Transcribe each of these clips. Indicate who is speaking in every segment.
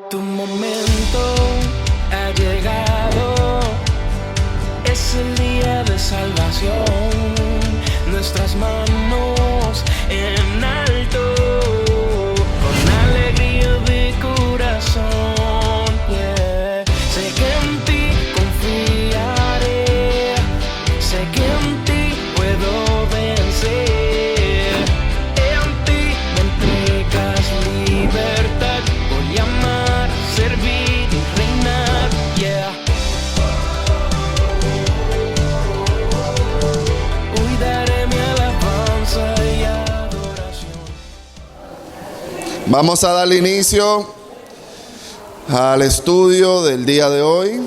Speaker 1: Tu momento ha llegado, es el día de salvación. Nuestras manos en alto, con alegría de corazón. Yeah. Sé que en ti confiaré, sé que en ti puedo vencer. En ti me entregas libertad, voy a amar, servir y reinar. Yeah. Hoy daré mi alabanza y adoración.
Speaker 2: Vamos a darle inicio al estudio del día de hoy.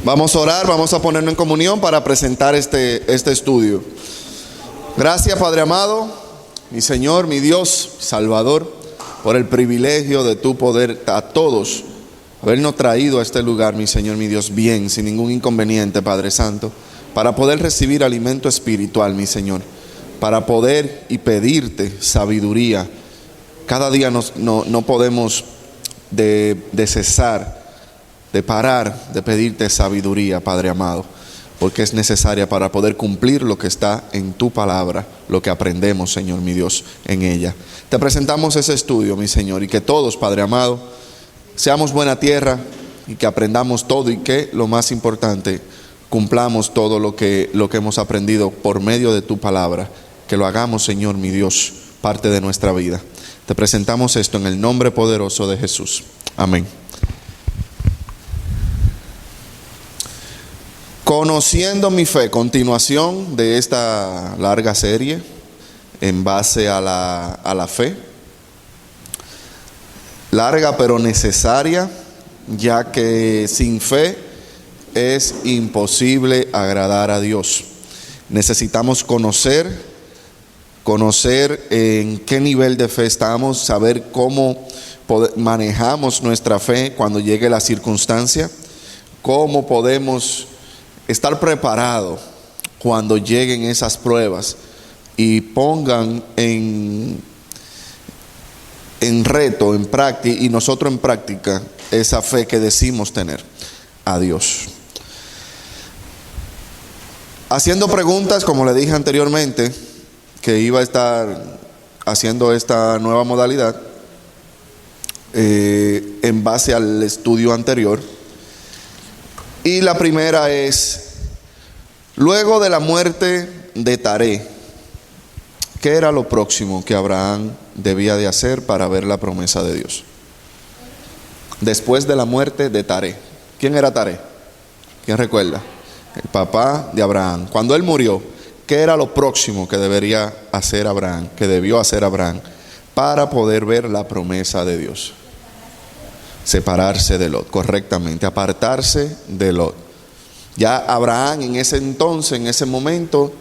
Speaker 2: Vamos a orar, vamos a ponernos en comunión para presentar este estudio. Gracias, Padre amado, mi Señor, mi Dios, Salvador, por el privilegio de tu poder a todos habernos traído a este lugar, mi Señor, mi Dios, bien, sin ningún inconveniente, Padre Santo, para poder recibir alimento espiritual, mi Señor, para poder y pedirte sabiduría. Cada día no podemos de cesar, de parar de pedirte sabiduría, Padre amado, porque es necesaria para poder cumplir lo que está en tu palabra, lo que aprendemos, Señor, mi Dios, en ella. Te presentamos ese estudio, mi Señor, y que todos, Padre amado, seamos buena tierra y que aprendamos todo y que, lo más importante, cumplamos todo lo que hemos aprendido por medio de tu palabra, que lo hagamos, Señor, mi Dios, parte de nuestra vida. Te presentamos esto en el nombre poderoso de Jesús. Amén. Conociendo mi fe, continuación de esta larga serie en base a la fe. Larga pero necesaria, ya que sin fe es imposible agradar a Dios. Necesitamos conocer en qué nivel de fe estamos, saber cómo manejamos nuestra fe cuando llegue la circunstancia, cómo podemos estar preparado cuando lleguen esas pruebas y pongan en reto, en práctica, y nosotros en práctica, esa fe que decimos tener a Dios. Haciendo preguntas, como le dije anteriormente, que iba a estar haciendo esta nueva modalidad en base al estudio anterior. Y la primera es, luego de la muerte de Taré, ¿qué era lo próximo que Abraham debía de hacer para ver la promesa de Dios? Después de la muerte de Taré. ¿Quién era Taré? ¿Quién recuerda? El papá de Abraham. Cuando él murió, ¿qué era lo próximo que debería hacer Abraham, que debió hacer Abraham para poder ver la promesa de Dios? Separarse de Lot, correctamente, apartarse de Lot. Ya Abraham en ese entonces, en ese momento,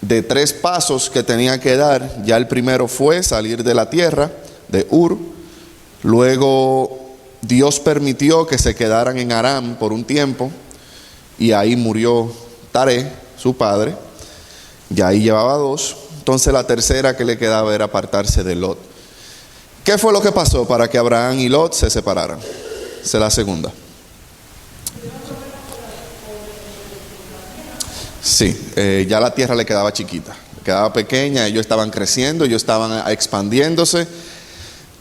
Speaker 2: de 3 pasos que tenía que dar, ya el primero fue salir de la tierra de Ur. Luego Dios permitió que se quedaran en Aram por un tiempo, y ahí murió Taré, su padre. Y ahí llevaba 2. Entonces la tercera que le quedaba era apartarse de Lot. ¿Qué fue lo que pasó para que Abraham y Lot se separaran? Esa es la segunda. Sí, ya la tierra le quedaba chiquita, quedaba pequeña, ellos estaban creciendo, ellos estaban expandiéndose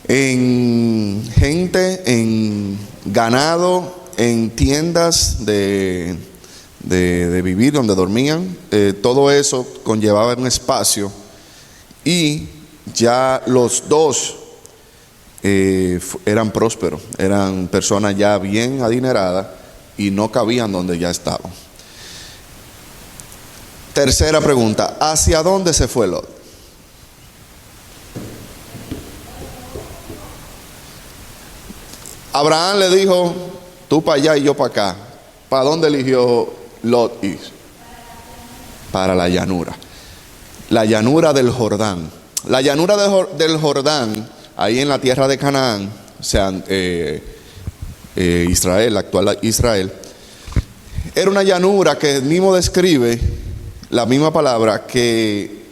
Speaker 2: en gente, en ganado, en tiendas de vivir donde dormían. Todo eso conllevaba un espacio, y ya los dos eran prósperos, eran personas ya bien adineradas y no cabían donde ya estaban. Tercera pregunta, ¿hacia dónde se fue Lot? Abraham le dijo, tú para allá y yo para acá. ¿Para dónde eligió Lot ir? Para la llanura. la llanura del Jordán. La llanura del Jordán, ahí en la tierra de Canaán, o sea, Israel, actual Israel, era una llanura que mismo describe la misma palabra, que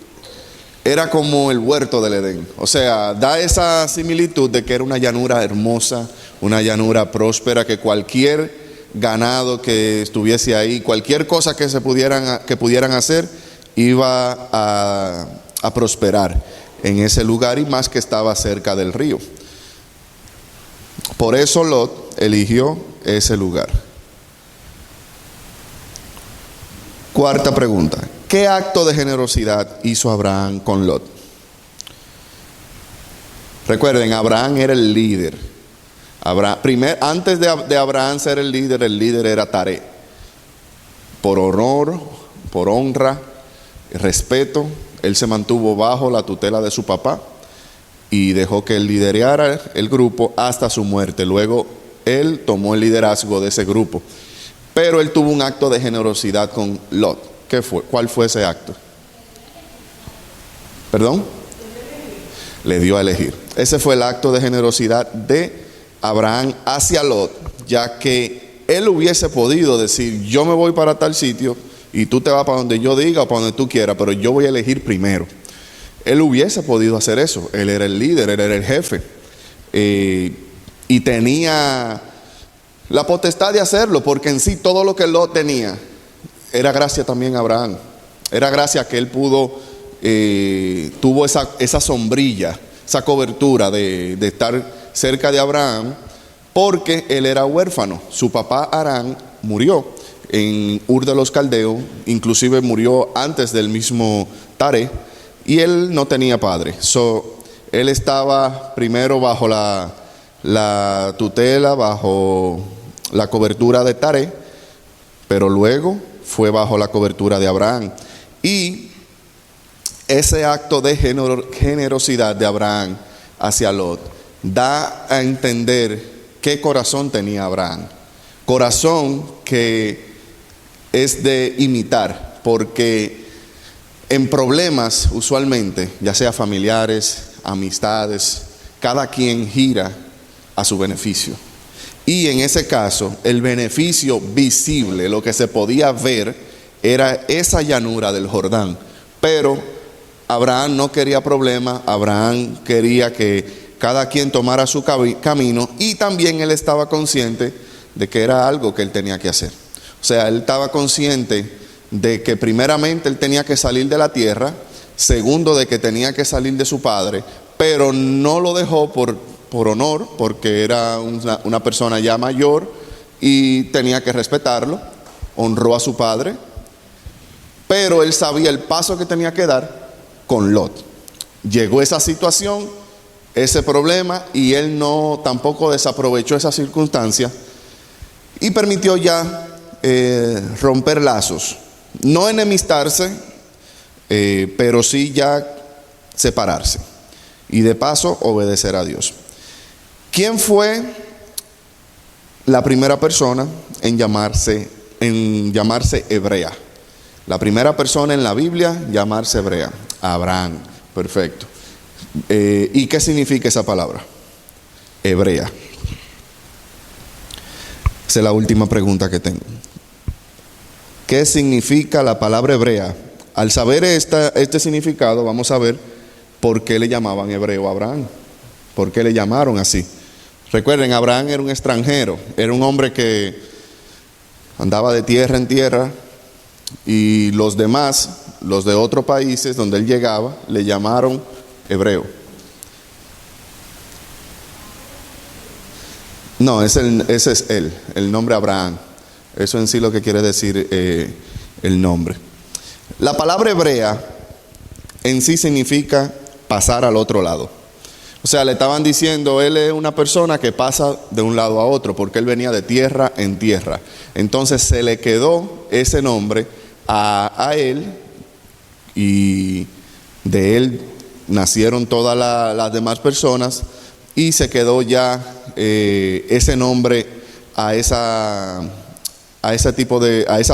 Speaker 2: era como el huerto del Edén. O sea, da esa similitud de que era una llanura hermosa, una llanura próspera, que cualquier ganado que estuviese ahí, cualquier cosa que pudieran hacer, iba a prosperar en ese lugar, y más que estaba cerca del río. Por eso Lot eligió ese lugar. Cuarta pregunta: ¿qué acto de generosidad hizo Abraham con Lot? Recuerden, Abraham era el líder. Antes de Abraham ser el líder era Taré. Por honor, por honra, respeto, él se mantuvo bajo la tutela de su papá y dejó que él liderara el grupo hasta su muerte. Luego él tomó el liderazgo de ese grupo. Pero él tuvo un acto de generosidad con Lot. ¿Qué fue? ¿Cuál fue ese acto? ¿Perdón? Le dio a elegir. Ese fue el acto de generosidad de Abraham hacia Lot, ya que él hubiese podido decir: yo me voy para tal sitio y tú te vas para donde yo diga o para donde tú quieras, pero yo voy a elegir primero. Él hubiese podido hacer eso. Él era el líder, él era el jefe, y tenía la potestad de hacerlo, porque en sí todo lo que Lot tenía era gracias también a Abraham. Era gracias a que él tuvo esa sombrilla, esa cobertura de estar cerca de Abraham, porque él era huérfano. Su papá Harán murió en Ur de los Caldeos, inclusive murió antes del mismo Taré, y él no tenía padre. Él estaba primero bajo la tutela, bajo la cobertura de Taré, pero luego fue bajo la cobertura de Abraham. Y ese acto de generosidad de Abraham hacia Lot da a entender qué corazón tenía Abraham. Corazón que es de imitar, porque en problemas usualmente, ya sea familiares, amistades, cada quien gira a su beneficio. Y en ese caso, el beneficio visible, lo que se podía ver, era esa llanura del Jordán. Pero Abraham no quería problemas. Abraham quería que cada quien tomara su camino, y también él estaba consciente de que era algo que él tenía que hacer. O sea, él estaba consciente de que primeramente él tenía que salir de la tierra, segundo de que tenía que salir de su padre, pero no lo dejó por honor, porque era una persona ya mayor y tenía que respetarlo. Honró a su padre, pero él sabía el paso que tenía que dar con Lot. Llegó esa situación, ese problema, y él tampoco desaprovechó esa circunstancia y permitió ya romper lazos, no enemistarse, pero sí ya separarse, y de paso obedecer a Dios. ¿Quién fue la primera persona en llamarse hebrea? La primera persona en la Biblia llamarse hebrea: Abraham. Perfecto. ¿Y qué significa esa palabra? Hebrea. Esa es la última pregunta que tengo. ¿Qué significa la palabra hebrea? Al saber este significado, vamos a ver por qué le llamaban hebreo a Abraham. ¿Por qué le llamaron así? Recuerden, Abraham era un extranjero, era un hombre que andaba de tierra en tierra, y los demás, los de otros países donde él llegaba, le llamaron hebreo. No, ese es él, el nombre Abraham. Eso en sí lo que quiere decir el nombre. La palabra hebrea en sí significa pasar al otro lado. O sea, le estaban diciendo, él es una persona que pasa de un lado a otro, porque él venía de tierra en tierra. Entonces se le quedó ese nombre a él, y de él nacieron todas las demás personas, y se quedó ya ese nombre a esas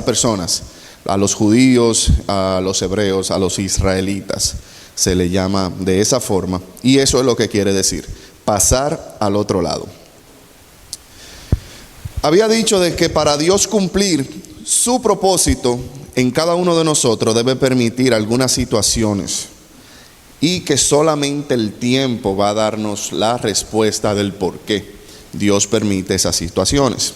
Speaker 2: personas. A los judíos, a los hebreos, a los israelitas se le llama de esa forma, y eso es lo que quiere decir, pasar al otro lado. Había dicho de que para Dios cumplir su propósito en cada uno de nosotros debe permitir algunas situaciones, y que solamente el tiempo va a darnos la respuesta del por qué Dios permite esas situaciones.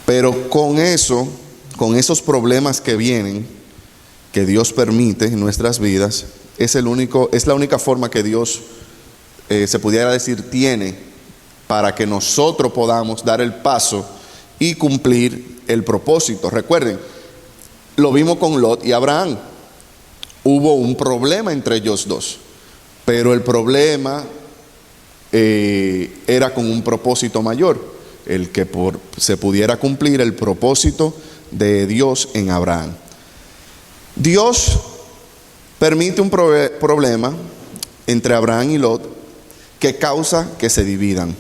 Speaker 2: Pero con esos problemas que vienen, que Dios permite en nuestras vidas, es la única forma que Dios, se pudiera decir, tiene para que nosotros podamos dar el paso y cumplir el propósito. Recuerden, lo vimos con Lot y Abraham. Hubo un problema entre ellos dos, pero el problema era con un propósito mayor, el que se pudiera cumplir el propósito de Dios en Abraham. Dios permite un problema entre Abraham y Lot que causa que se dividan.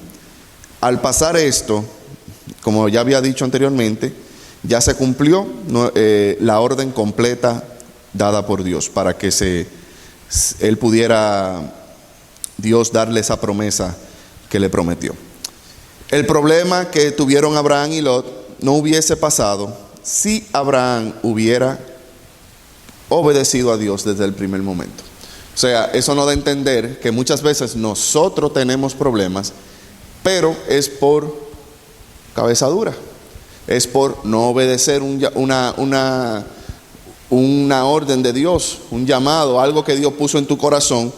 Speaker 2: Al pasar esto, como ya había dicho anteriormente, ya se cumplió la orden completa dada por Dios para que él pudiera, Dios, darle esa promesa que le prometió. El problema que tuvieron Abraham y Lot no hubiese pasado si Abraham hubiera obedecido a Dios desde el primer momento. O sea, eso nos da a entender que muchas veces nosotros tenemos problemas, pero es por cabeza dura, es por no obedecer una orden de Dios, un llamado, algo que Dios puso en tu corazón,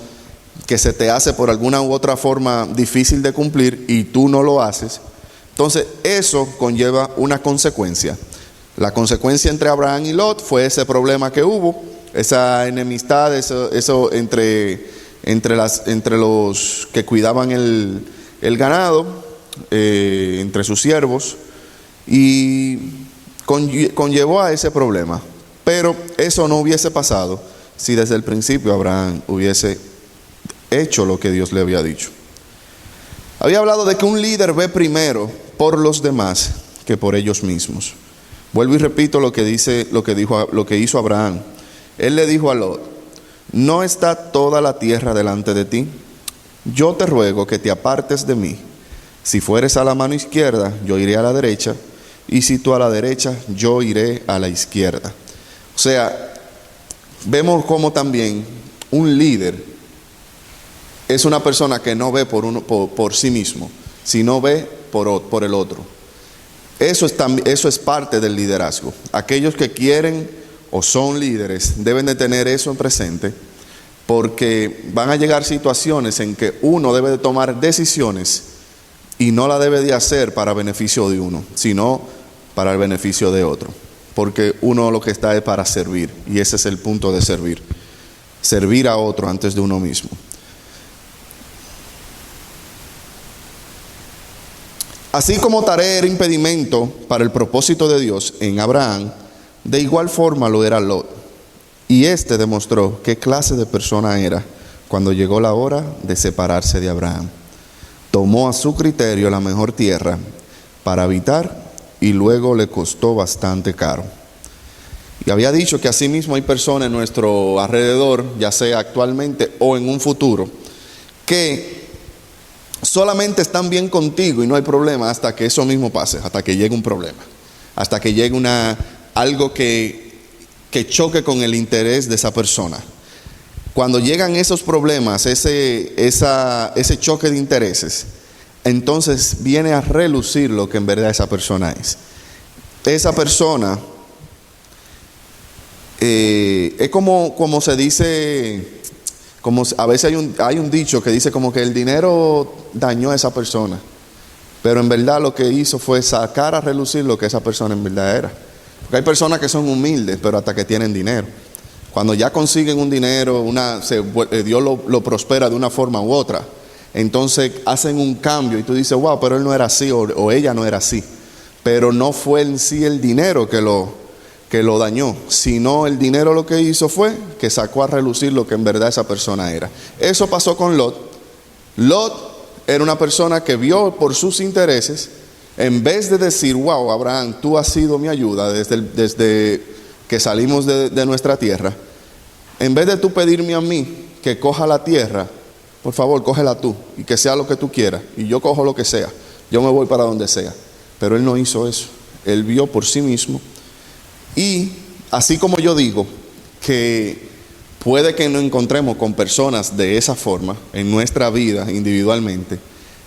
Speaker 2: que se te hace por alguna u otra forma difícil de cumplir y tú no lo haces. Entonces eso conlleva una consecuencia. La consecuencia entre Abraham y Lot fue ese problema que hubo, esa enemistad, eso entre los que cuidaban el ganado, entre sus siervos, y conllevó a ese problema. Pero eso no hubiese pasado si desde el principio Abraham hubiese hecho lo que Dios le había dicho. Había hablado de que un líder ve primero por los demás que por ellos mismos. Vuelvo y repito lo que hizo Abraham. Él le dijo a Lot: ¿no está toda la tierra delante de ti? Yo te ruego que te apartes de mí. Si fueres a la mano izquierda, yo iré a la derecha, y si tú a la derecha, yo iré a la izquierda. O sea, vemos como también un líder es una persona que no ve por sí mismo, sino ve por el otro. Eso es parte del liderazgo. Aquellos que quieren o son líderes deben de tener eso en presente, porque van a llegar situaciones en que uno debe de tomar decisiones y no la debe de hacer para beneficio de uno, sino para el beneficio de otro, porque uno lo que está es para servir, y ese es el punto de servir a otro antes de uno mismo. Así como tarea era impedimento para el propósito de Dios en Abraham, de igual forma lo era Lot. Y este demostró qué clase de persona era cuando llegó la hora de separarse de Abraham. Tomó a su criterio la mejor tierra para habitar, y luego le costó bastante caro. Y había dicho que asimismo hay personas en nuestro alrededor, ya sea actualmente o en un futuro, que solamente están bien contigo y no hay problema hasta que eso mismo pase, hasta que llegue un problema, hasta que llegue algo que choque con el interés de esa persona. Cuando llegan esos problemas, ese choque de intereses, entonces viene a relucir lo que en verdad esa persona es. Esa persona es como se dice, como a veces hay un dicho que dice como que el dinero dañó a esa persona, pero en verdad lo que hizo fue sacar a relucir lo que esa persona en verdad era. Porque hay personas que son humildes, pero hasta que tienen dinero. Cuando ya consiguen un dinero, Dios lo prospera de una forma u otra, entonces hacen un cambio y tú dices, wow, pero él no era así o ella no era así. Pero no fue en sí el dinero que lo dañó, sino el dinero lo que hizo fue que sacó a relucir lo que en verdad esa persona era. Eso pasó con Lot. Lot era una persona que vio por sus intereses En vez de decir, wow, Abraham, tú has sido mi ayuda desde que salimos de nuestra tierra, en vez de tú pedirme a mí que coja la tierra, por favor, cógela tú y que sea lo que tú quieras. Y yo cojo lo que sea, yo me voy para donde sea. Pero él no hizo eso. Él vio por sí mismo. Y así como yo digo que puede que nos encontremos con personas de esa forma en nuestra vida individualmente,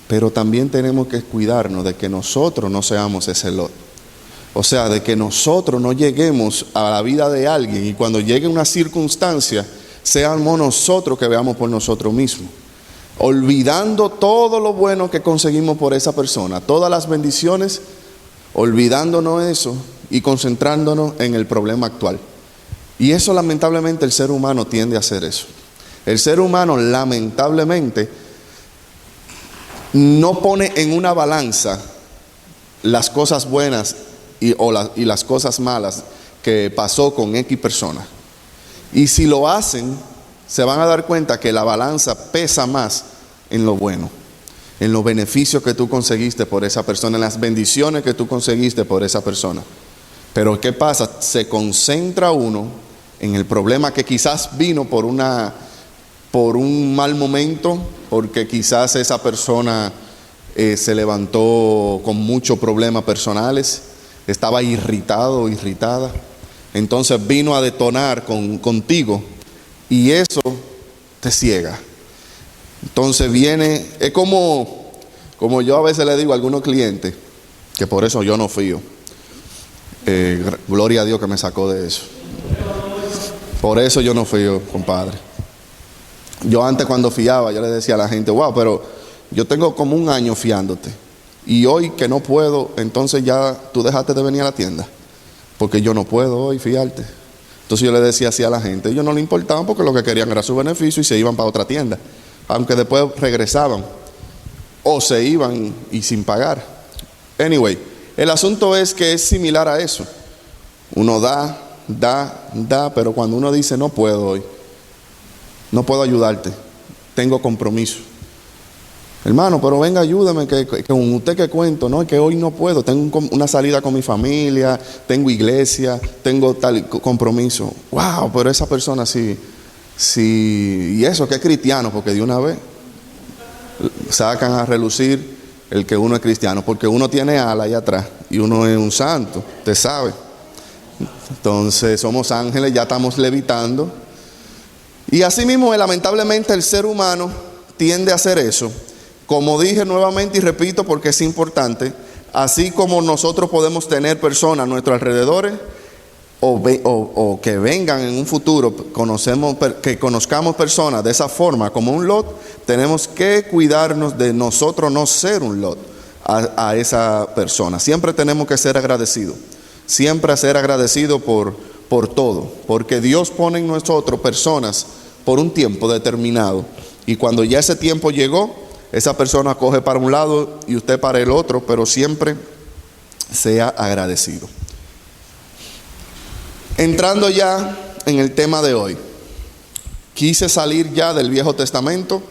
Speaker 2: pero también tenemos que cuidarnos de que nosotros no seamos ese Lot. O sea, de que nosotros no lleguemos a la vida de alguien y cuando llegue una circunstancia, seamos nosotros que veamos por nosotros mismos, olvidando todo lo bueno que conseguimos por esa persona, todas las bendiciones, olvidándonos eso y concentrándonos en el problema actual. Y eso lamentablemente el ser humano tiende a hacer eso. El ser humano lamentablemente no pone en una balanza las cosas buenas y las cosas malas que pasó con X persona. Y si lo hacen, se van a dar cuenta que la balanza pesa más en lo bueno, en los beneficios que tú conseguiste por esa persona, en las bendiciones que tú conseguiste por esa persona. Pero ¿qué pasa? Se concentra uno en el problema que quizás vino por un mal momento, porque quizás esa persona se levantó con muchos problemas personales, estaba irritado o irritada. Entonces vino a detonar contigo y eso te ciega. Entonces viene, es como yo a veces le digo a algunos clientes, que por eso yo no fío. Gloria a Dios que me sacó de eso. Por eso yo no fío, compadre. Yo antes cuando fiaba, yo le decía a la gente, wow, pero yo tengo como 1 año fiándote. Y hoy que no puedo, entonces ya tú dejaste de venir a la tienda. Porque yo no puedo hoy fiarte. Entonces yo le decía así a la gente. Ellos no le importaban porque lo que querían era su beneficio y se iban para otra tienda. Aunque después regresaban. O se iban y sin pagar. Anyway, el asunto es que es similar a eso. Uno da, pero cuando uno dice no puedo hoy, no puedo ayudarte, tengo compromiso. Hermano, pero venga, ayúdame, que con usted que cuento, no, es que hoy no puedo, tengo una salida con mi familia, tengo iglesia, tengo tal compromiso. Wow, pero esa persona sí, y eso que es cristiano, porque de una vez sacan a relucir el que uno es cristiano, porque uno tiene ala allá atrás y uno es un santo, usted sabe. Entonces somos ángeles, ya estamos levitando. Y así mismo, lamentablemente, el ser humano tiende a hacer eso. Como dije nuevamente y repito porque es importante, así como nosotros podemos tener personas a nuestros alrededores o que vengan en un futuro, que conozcamos personas de esa forma como un Lot, tenemos que cuidarnos de nosotros no ser un Lot a esa persona. Siempre tenemos que ser agradecidos, siempre ser agradecidos por todo, porque Dios pone en nosotros personas por un tiempo determinado y cuando ya ese tiempo llegó, esa persona coge para un lado y usted para el otro, pero siempre sea agradecido. Entrando ya en el tema de hoy, quise salir ya del Viejo Testamento,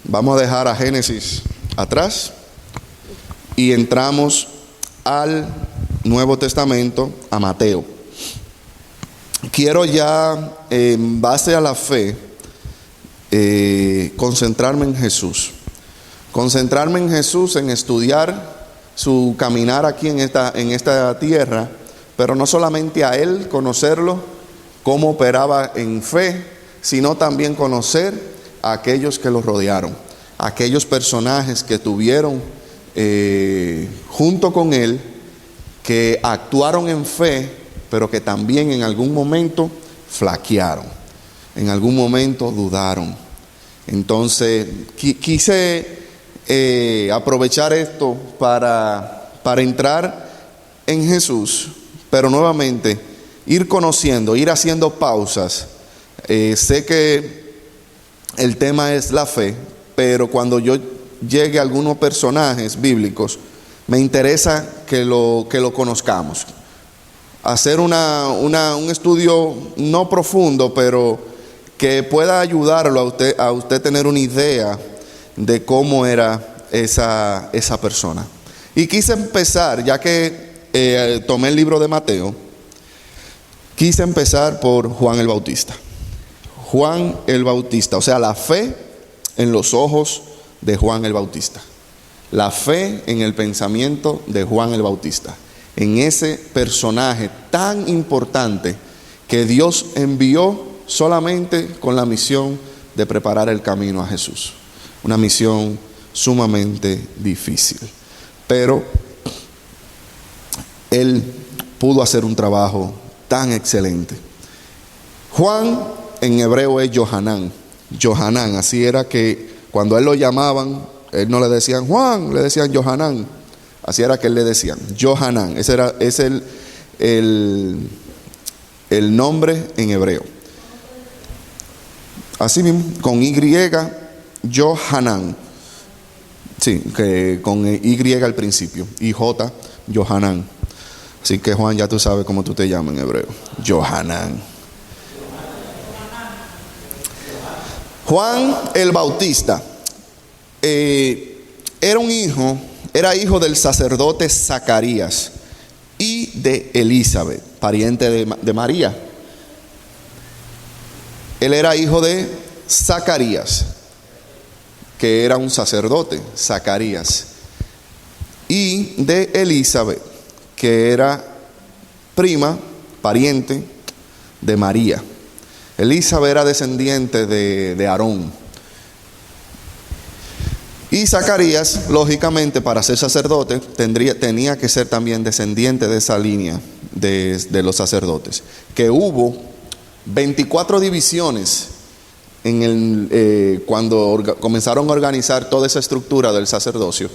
Speaker 2: vamos a dejar a Génesis atrás y entramos al Nuevo Testamento, a Mateo. Quiero ya, en base a la fe, concentrarme en Jesús. Concentrarme en Jesús, en estudiar su caminar aquí en esta tierra, pero no solamente a Él, conocerlo, cómo operaba en fe, sino también conocer a aquellos que lo rodearon, aquellos personajes que tuvieron junto con Él, que actuaron en fe, pero que también en algún momento flaquearon, en algún momento dudaron. Entonces, quise aprovechar esto para entrar en Jesús, pero nuevamente ir conociendo, ir haciendo pausas. Sé que el tema es la fe, pero cuando yo llegue a algunos personajes bíblicos, me interesa que lo conozcamos. Hacer un estudio no profundo, pero que pueda ayudarlo a usted tener una idea de cómo era esa persona. Y quise empezar, ya que tomé el libro de Mateo, quise empezar por Juan el Bautista. Juan el Bautista, o sea, la fe en los ojos de Juan el Bautista. La fe en el pensamiento de Juan el Bautista. En ese personaje tan importante que Dios envió solamente con la misión de preparar el camino a Jesús. Una misión sumamente difícil. Pero él pudo hacer un trabajo tan excelente. Juan en hebreo es Johanán. Johanán, así era que cuando a él lo llamaban, él no le decían Juan, le decían Johanán. Así era que él le decían Johanán. Ese es el nombre en hebreo. Así mismo, con Y, Johanán. Sí, que con Y al principio. Y J, Johanán. Así que Juan, ya tú sabes cómo tú te llamas en hebreo. Johanán. Juan el Bautista era hijo del sacerdote Zacarías y de Elizabeth, pariente de María. Él era hijo de Zacarías, que era un sacerdote, Zacarías, y de Elizabeth, que era prima, pariente de María. Elizabeth era descendiente de Aarón. Y Zacarías, lógicamente, para ser sacerdote, tenía que ser también descendiente de esa línea de los sacerdotes. Que hubo 24 divisiones cuando comenzaron a organizar toda esa estructura del sacerdocio.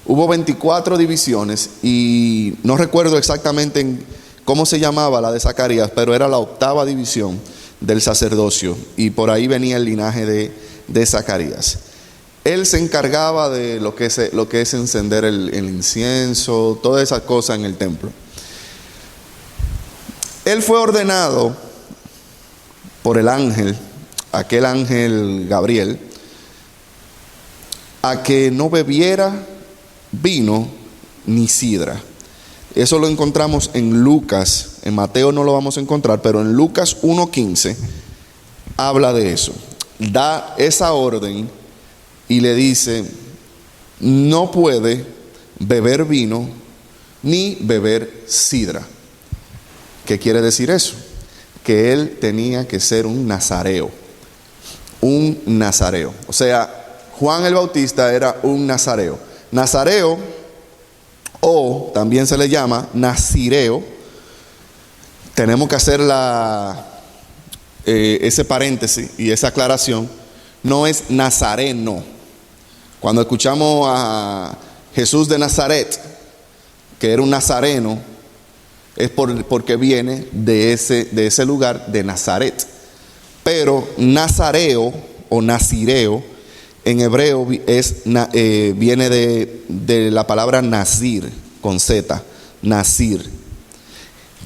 Speaker 2: Hubo 24 divisiones y no recuerdo exactamente cómo se llamaba la de Zacarías, pero era la 8ª división del sacerdocio y por ahí venía el linaje de Zacarías. Él se encargaba de lo que es encender el incienso, todas esas cosas en el templo. Él fue ordenado por el ángel, aquel ángel Gabriel, a que no bebiera vino ni sidra. Eso lo encontramos en Lucas, en Mateo no lo vamos a encontrar, pero en Lucas 1:15 habla de eso. Da esa orden y le dice, no puede beber vino ni beber sidra. ¿Qué quiere decir eso? Que él tenía que ser un nazareo. Un nazareo. O sea, Juan el Bautista era un nazareo. Nazareo, o también se le llama nazireo. Tenemos que hacer ese paréntesis y esa aclaración. No es nazareno. Cuando escuchamos a Jesús de Nazaret, que era un nazareno, es porque viene de ese lugar de Nazaret. Pero nazareo o nazireo en hebreo viene de la palabra nazir, con Z, nazir,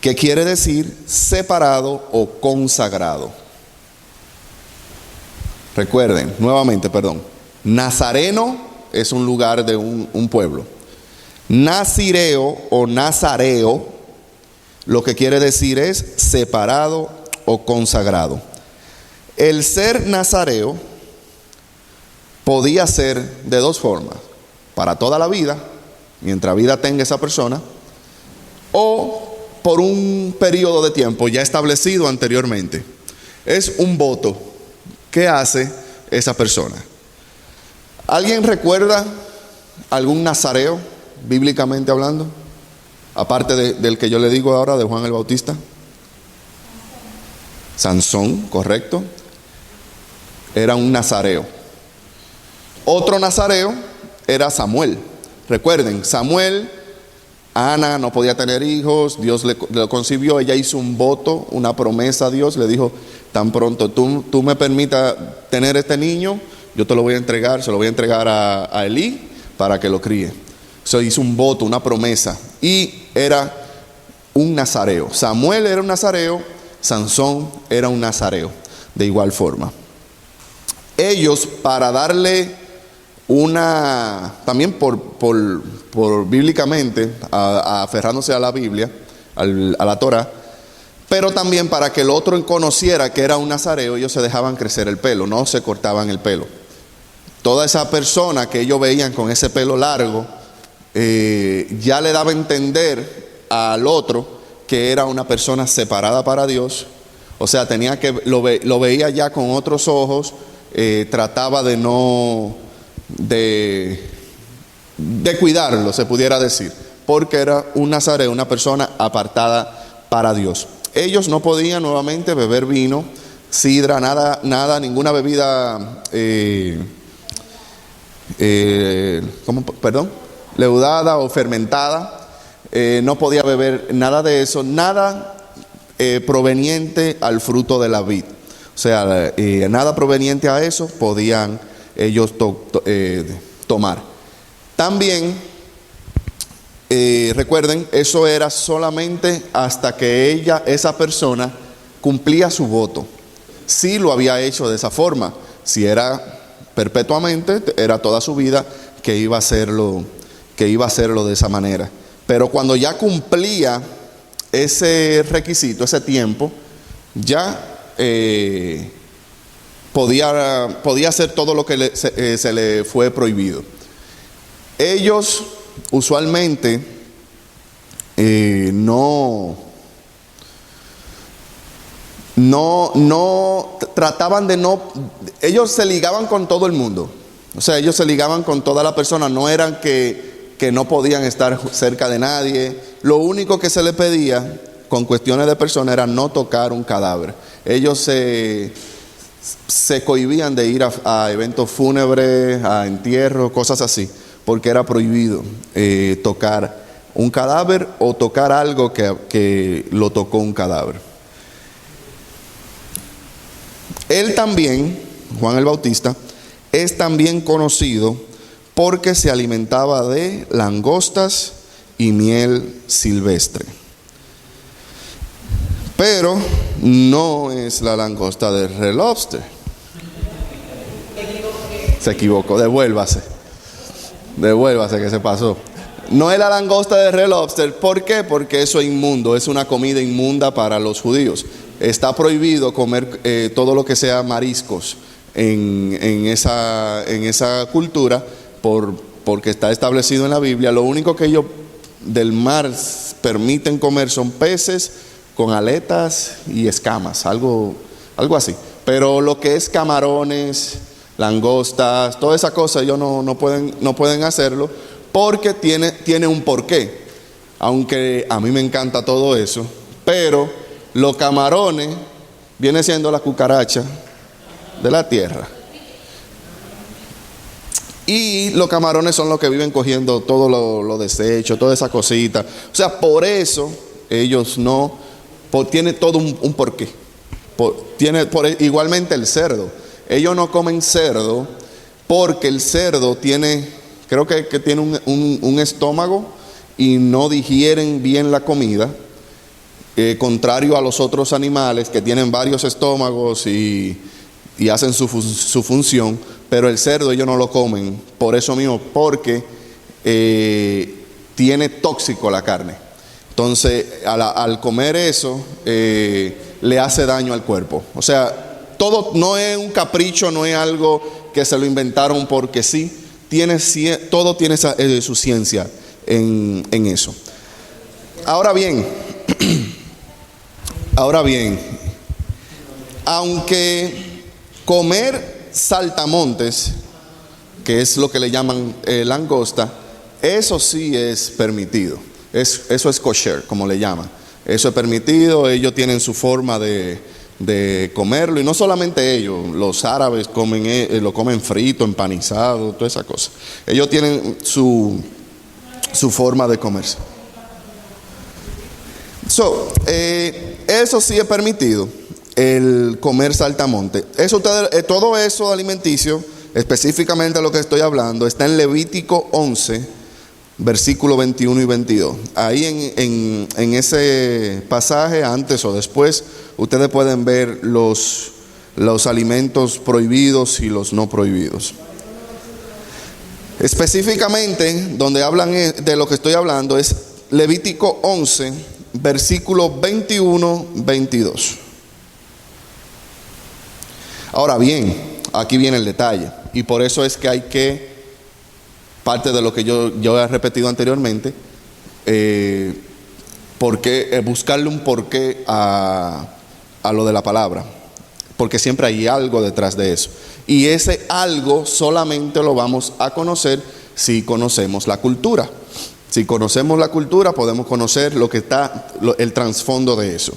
Speaker 2: que quiere decir separado o consagrado. Recuerden, nuevamente, nazareno es un lugar de un pueblo. Nazireo o nazareo, lo que quiere decir es separado o consagrado. El ser nazareo podía ser de dos formas: para toda la vida, mientras vida tenga esa persona, o por un periodo de tiempo ya establecido anteriormente. Es un voto que hace esa persona. ¿Alguien recuerda algún nazareo, bíblicamente hablando? Aparte del que yo le digo ahora, de Juan el Bautista. Sansón, correcto. Era un nazareo. Otro nazareo era Samuel. Recuerden, Samuel, Ana no podía tener hijos, Dios lo concibió, ella hizo un voto, una promesa a Dios, le dijo, tan pronto tú me permitas tener este niño, yo te lo voy a entregar, se lo voy a entregar a Elí para que lo críe. Se hizo un voto, una promesa, y era un nazareo. Samuel era un nazareo, Sansón era un nazareo, de igual forma. Ellos, para darle también por bíblicamente, aferrándose a la Biblia, a la Torá, pero también para que el otro conociera que era un nazareo, ellos se dejaban crecer el pelo, no se cortaban el pelo. Toda esa persona que ellos veían con ese pelo largo, ya le daba a entender al otro que era una persona separada para Dios. O sea, lo veía ya con otros ojos, trataba de cuidarlo, se pudiera decir, porque era un nazareo, una persona apartada para Dios. Ellos no podían nuevamente beber vino, sidra, nada, ninguna bebida, leudada o fermentada. No podía beber nada de eso, nada proveniente al fruto de la vid. O sea, nada proveniente a eso podían ellos tomar. También, recuerden, eso era solamente hasta que esa persona cumplía su voto. Si lo había hecho de esa forma, si era perpetuamente, era toda su vida que iba a hacerlo de esa manera. Pero cuando ya cumplía ese requisito, ese tiempo, ya podía hacer todo lo que se le fue prohibido. Ellos usualmente trataban ellos se ligaban con todo el mundo. O sea, ellos se ligaban con toda la persona, no eran que no podían estar cerca de nadie. Lo único que se les pedía con cuestiones de personas era no tocar un cadáver. Ellos se cohibían de ir a eventos fúnebres, a entierros, cosas así, porque era prohibido tocar un cadáver o tocar algo que lo tocó un cadáver. Él también, Juan el Bautista, es también conocido porque se alimentaba de langostas y miel silvestre. Pero no es la langosta de Red Lobster. Se equivocó, devuélvase que se pasó. No es la langosta de Red Lobster. ¿Por qué? Porque eso es inmundo, es una comida inmunda para los judíos. Está prohibido comer todo lo que sea mariscos en esa cultura, porque está establecido en la Biblia. Lo único que ellos del mar permiten comer son peces con aletas y escamas, algo así. Pero lo que es camarones, langostas, toda esa cosa, ellos no pueden hacerlo, porque tiene un porqué. Aunque a mí me encanta todo eso, pero los camarones viene siendo la cucaracha de la tierra. Y los camarones son los que viven cogiendo todo lo desecho, toda esa cosita. O sea, por eso ellos tiene todo un porqué. Igualmente el cerdo. Ellos no comen cerdo porque el cerdo creo que tiene un estómago y no digieren bien la comida. Contrario a los otros animales que tienen varios estómagos y hacen su función. Pero el cerdo ellos no lo comen por eso mismo, porque tiene tóxico la carne. Entonces, al comer eso, le hace daño al cuerpo. O sea, todo no es un capricho, no es algo que se lo inventaron porque sí. Todo tiene su ciencia en eso. Ahora bien, aunque comer saltamontes, que es lo que le llaman langosta, eso sí es permitido. Eso es kosher, como le llaman. Eso es permitido. Ellos tienen su forma de comerlo, y no solamente ellos, los árabes lo comen frito, empanizado, toda esa cosa. Ellos tienen su forma de comerse. Eso sí es permitido, el comer saltamonte. Todo eso alimenticio, específicamente lo que estoy hablando, está en Levítico 11, versículo 21 y 22. Ahí en ese pasaje, antes o después, ustedes pueden ver los alimentos prohibidos y los no prohibidos. Específicamente, donde hablan de lo que estoy hablando es Levítico 11, versículos 21-22. Ahora bien, aquí viene el detalle, y por eso es que hay que, parte de lo que yo he repetido anteriormente, buscarle un porqué a lo de la palabra, porque siempre hay algo detrás de eso, y ese algo solamente lo vamos a conocer si conocemos la cultura. Si conocemos la cultura, podemos conocer el trasfondo de eso.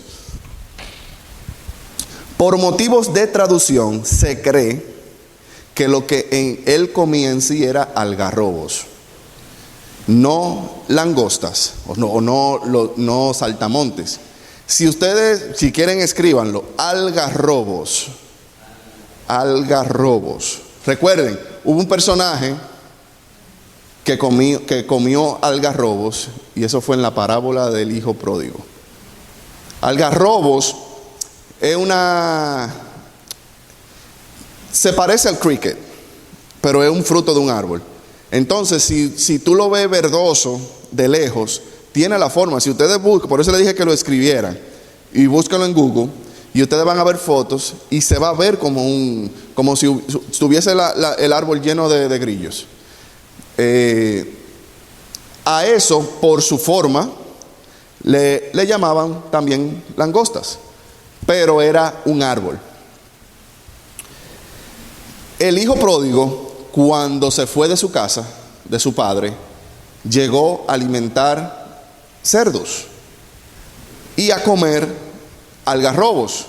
Speaker 2: Por motivos de traducción, se cree que lo que él comía en sí era algarrobos, no langostas, no saltamontes. Si ustedes, si quieren, escríbanlo: algarrobos. Algarrobos. Recuerden, hubo un personaje que comió algarrobos, y eso fue en la parábola del hijo pródigo. Algarrobos es se parece al cricket, pero es un fruto de un árbol. Entonces, si tú lo ves verdoso de lejos, tiene la forma. Si ustedes buscan, por eso le dije que lo escribieran, y búsquenlo en Google, y ustedes van a ver fotos, y se va a ver como si estuviese el árbol lleno de grillos. A eso, por su forma, le llamaban también langostas, pero era un árbol. El hijo pródigo, cuando se fue de su casa, de su padre, llegó a alimentar cerdos y a comer algarrobos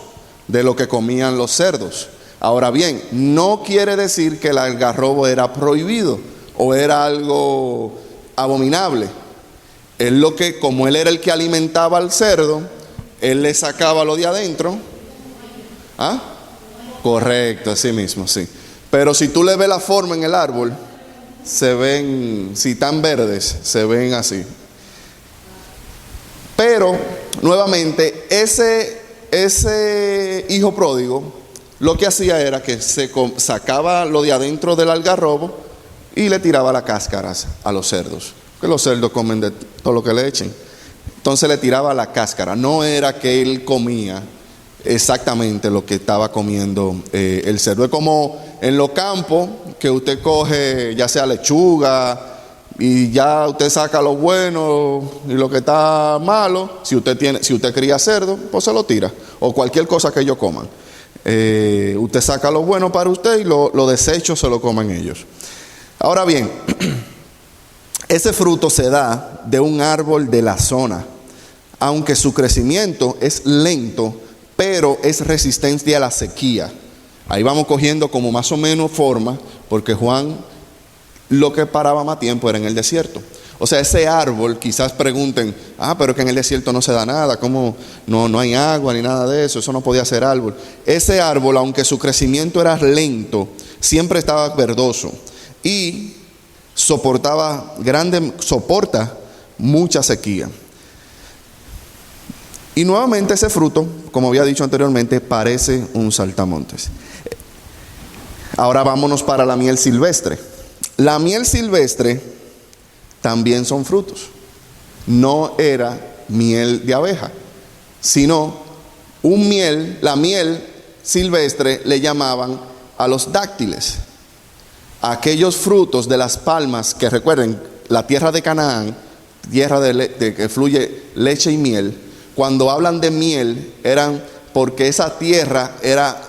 Speaker 2: de lo que comían los cerdos. Ahora bien, no quiere decir que el algarrobo era prohibido o era algo abominable. Como él era el que alimentaba al cerdo, él le sacaba lo de adentro. ¿Ah? Correcto, así mismo, sí. Pero si tú le ves la forma en el árbol, se ven, si están verdes, se ven así. Pero, nuevamente, ese hijo pródigo, lo que hacía era que sacaba lo de adentro del algarrobo y le tiraba las cáscaras a los cerdos, que los cerdos comen de todo lo que le echen. Entonces le tiraba la cáscara. No era que él comía exactamente lo que estaba comiendo el cerdo. Es como en los campos, que usted coge ya sea lechuga y ya usted saca lo bueno y lo que está malo. Si usted cría cerdo, pues se lo tira, o cualquier cosa que ellos coman. Usted saca lo bueno para usted y lo desechos se lo coman ellos. Ahora bien, ese fruto se da de un árbol de la zona, aunque su crecimiento es lento, pero es resistente a la sequía. Ahí vamos cogiendo como más o menos forma, porque Juan lo que paraba más tiempo era en el desierto. O sea, ese árbol, quizás pregunten, pero que en el desierto no se da nada, ¿cómo no hay agua ni nada de eso? Eso no podía ser árbol. Ese árbol, aunque su crecimiento era lento, siempre estaba verdoso y soporta mucha sequía. Y nuevamente ese fruto, como había dicho anteriormente, parece un saltamontes. Ahora vámonos para la miel silvestre. La miel silvestre también son frutos. No era miel de abeja, sino la miel silvestre le llamaban a los dáctiles. Aquellos frutos de las palmas que, recuerden, la tierra de Canaán, tierra de que fluye leche y miel. Cuando hablan de miel, eran porque esa tierra era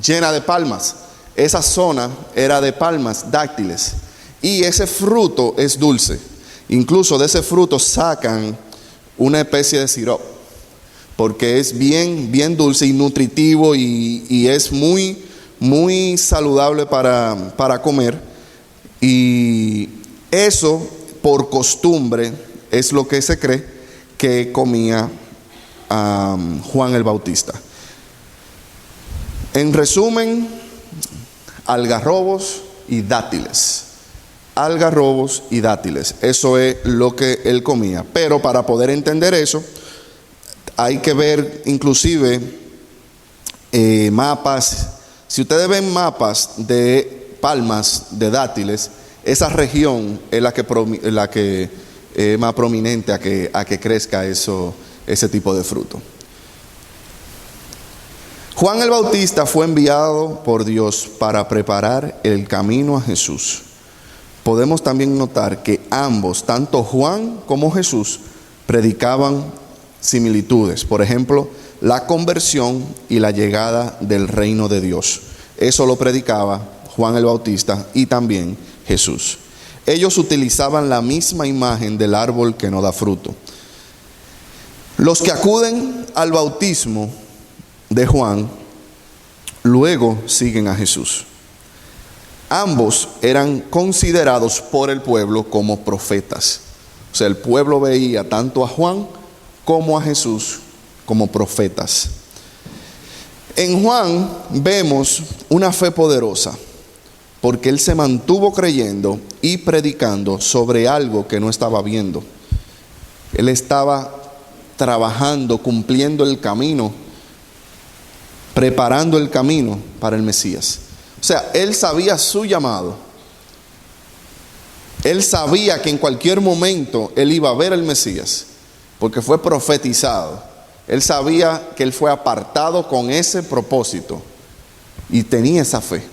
Speaker 2: llena de palmas. Esa zona era de palmas, dáctiles. Y ese fruto es dulce. Incluso de ese fruto sacan una especie de sirope, porque es bien, bien dulce y nutritivo y es muy, muy saludable para comer. Y eso, por costumbre, es lo que se cree que comía Juan el Bautista. En resumen, algarrobos y dátiles. Algarrobos y dátiles. Eso es lo que él comía. Pero para poder entender eso, hay que ver inclusive mapas. Si ustedes ven mapas de palmas de dátiles, esa región es la que es más prominente a que crezca ese tipo de fruto. Juan el Bautista fue enviado por Dios para preparar el camino a Jesús. Podemos también notar que ambos, tanto Juan como Jesús, predicaban similitudes. Por ejemplo, la conversión y la llegada del reino de Dios. Eso lo predicaba Juan el Bautista y también Jesús. Ellos utilizaban la misma imagen del árbol que no da fruto. Los que acuden al bautismo de Juan, luego siguen a Jesús. Ambos eran considerados por el pueblo como profetas. O sea, el pueblo veía tanto a Juan como a Jesús como profetas. En Juan vemos una fe poderosa, porque él se mantuvo creyendo y predicando sobre algo que no estaba viendo. Él estaba trabajando, cumpliendo el camino, preparando el camino para el Mesías. O sea, él sabía su llamado. Él sabía que en cualquier momento él iba a ver al Mesías, porque fue profetizado. Él sabía que él fue apartado con ese propósito y tenía esa fe.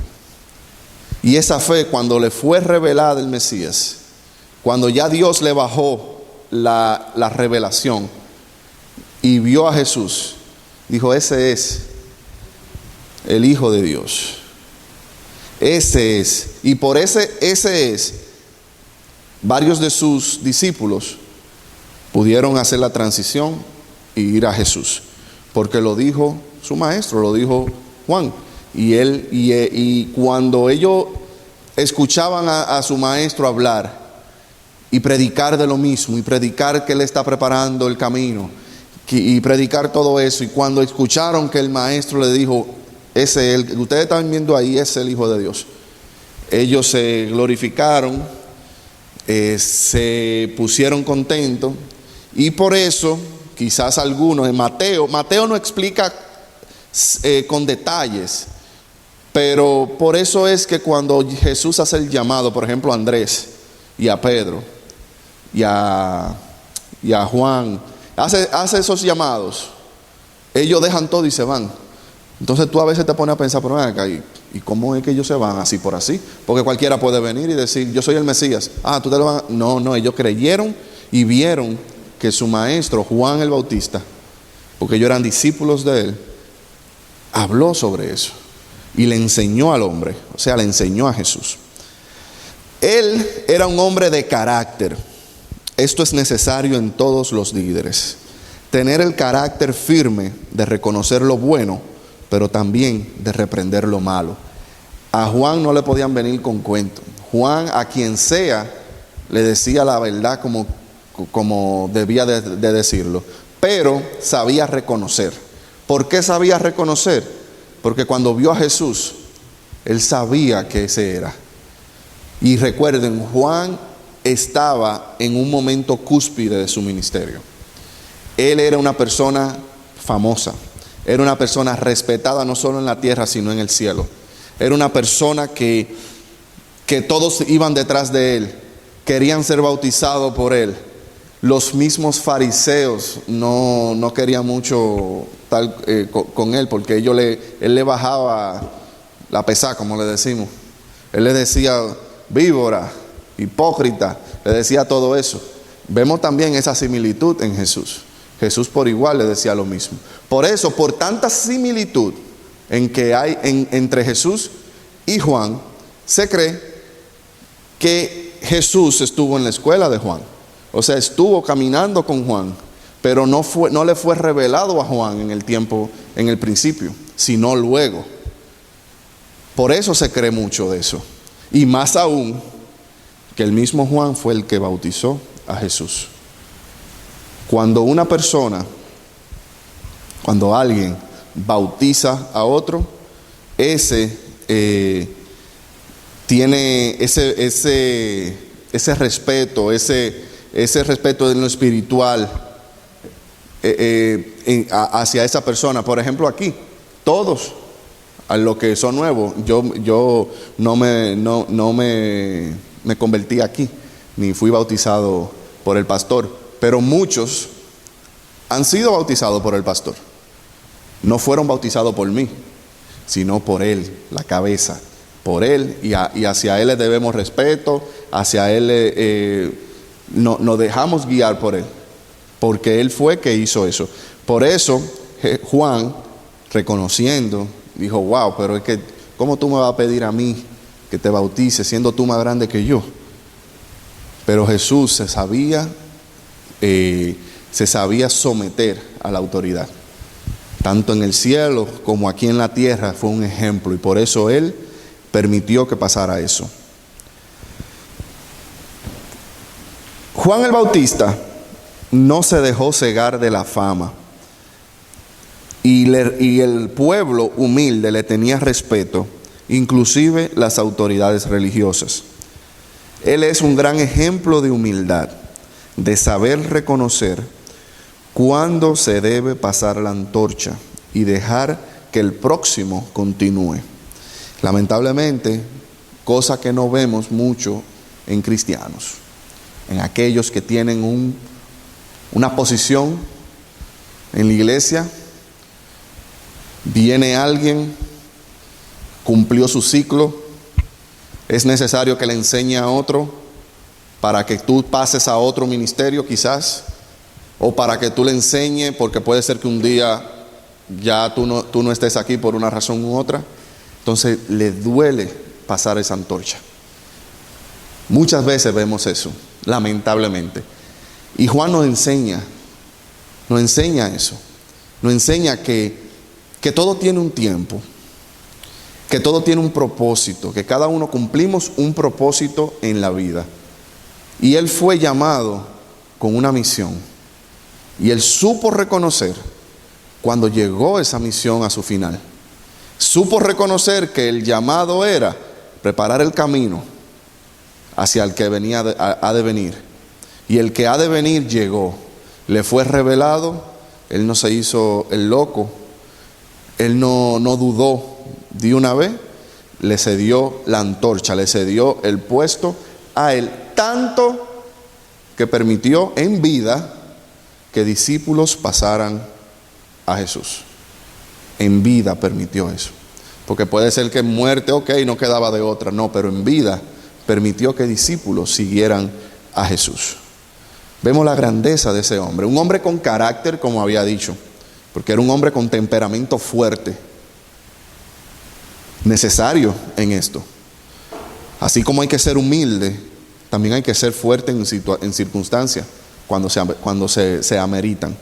Speaker 2: Y esa fe, cuando le fue revelada el Mesías, cuando ya Dios le bajó la revelación y vio a Jesús, dijo: ese es el Hijo de Dios. Ese es. Y por ese es, varios de sus discípulos pudieron hacer la transición y ir a Jesús, porque lo dijo su maestro, lo dijo Juan. Y cuando ellos escuchaban a su maestro hablar y predicar de lo mismo, y predicar que él está preparando el camino, y predicar todo eso, y cuando escucharon que el maestro le dijo: ese es el que ustedes están viendo ahí, es el Hijo de Dios, ellos se glorificaron, se pusieron contentos. Y por eso quizás algunos, en Mateo no explica con detalles, pero por eso es que cuando Jesús hace el llamado, por ejemplo a Andrés y a Pedro y a Juan, hace esos llamados, ellos dejan todo y se van. Entonces tú a veces te pones a pensar: pero ven acá, ¿y cómo es que ellos se van así por así? Porque cualquiera puede venir y decir: yo soy el Mesías. Tú te lo van a... No, ellos creyeron y vieron que su maestro Juan el Bautista, porque ellos eran discípulos de él, habló sobre eso y le enseñó al hombre, o sea, le enseñó a Jesús. Él era un hombre de carácter. Esto es necesario en todos los líderes: tener el carácter firme de reconocer lo bueno, pero también de reprender lo malo. A Juan no le podían venir con cuentos. Juan, a quien sea, le decía la verdad como debía de decirlo, pero sabía reconocer. ¿Por qué sabía reconocer? Porque cuando vio a Jesús, él sabía que ese era. Y recuerden, Juan estaba en un momento cúspide de su ministerio. Él era una persona famosa, era una persona respetada no solo en la tierra sino en el cielo. Era una persona que todos iban detrás de él, querían ser bautizados por él. Los mismos fariseos no querían mucho estar con él, porque él le bajaba la pesada, como le decimos. Él le decía: víbora, hipócrita, le decía todo eso. Vemos también esa similitud en Jesús. Jesús por igual le decía lo mismo. Por eso, por tanta similitud en que hay entre Jesús y Juan, se cree que Jesús estuvo en la escuela de Juan. O sea, estuvo caminando con Juan, pero no le fue revelado a Juan en el principio, sino luego. Por eso se cree mucho de eso. Y más aún, que el mismo Juan fue el que bautizó a Jesús. Cuando alguien bautiza a otro, ese tiene ese respeto, ese respeto en lo espiritual hacia esa persona. Por ejemplo, aquí, todos a los que son nuevos, yo no me me convertí aquí, ni fui bautizado por el pastor, pero muchos han sido bautizados por el pastor. No fueron bautizados por mí, sino por él, la cabeza, por él, y hacia él le debemos respeto, hacia él nos dejamos guiar por él, porque él fue que hizo eso. Por eso Juan, reconociendo, dijo: wow, pero es que ¿cómo tú me vas a pedir a mí que te bautice siendo tú más grande que yo? Pero Jesús se sabía someter a la autoridad, tanto en el cielo como aquí en la tierra. Fue un ejemplo, y por eso él permitió que pasara eso. Juan el Bautista no se dejó cegar de la fama, y el pueblo humilde le tenía respeto, inclusive las autoridades religiosas. Él es un gran ejemplo de humildad, de saber reconocer cuándo se debe pasar la antorcha y dejar que el próximo continúe. Lamentablemente, cosa que no vemos mucho en cristianos, en aquellos que tienen una posición en la iglesia. Viene alguien, cumplió su ciclo, es necesario que le enseñe a otro para que tú pases a otro ministerio quizás, o para que tú le enseñes, porque puede ser que un día ya tú no estés aquí por una razón u otra. Entonces le duele pasar esa antorcha. Muchas veces vemos eso, lamentablemente. Y Juan nos enseña eso, nos enseña que todo tiene un tiempo, que todo tiene un propósito, que cada uno cumplimos un propósito en la vida. Y él fue llamado con una misión, y él supo reconocer cuando llegó esa misión a su final. Supo reconocer que el llamado era preparar el camino hacia el que ha de venir. Y el que ha de venir llegó, le fue revelado. Él no se hizo el loco, él no dudó de una vez, le cedió la antorcha, le cedió el puesto a él, tanto que permitió en vida que discípulos pasaran a Jesús. En vida permitió eso, porque puede ser que en muerte, no quedaba de otra, no, pero en vida permitió que discípulos siguieran a Jesús. Vemos la grandeza de ese hombre, un hombre con carácter, como había dicho, porque era un hombre con temperamento fuerte, necesario en esto. Así como hay que ser humilde, también hay que ser fuerte en circunstancias cuando se ameritan.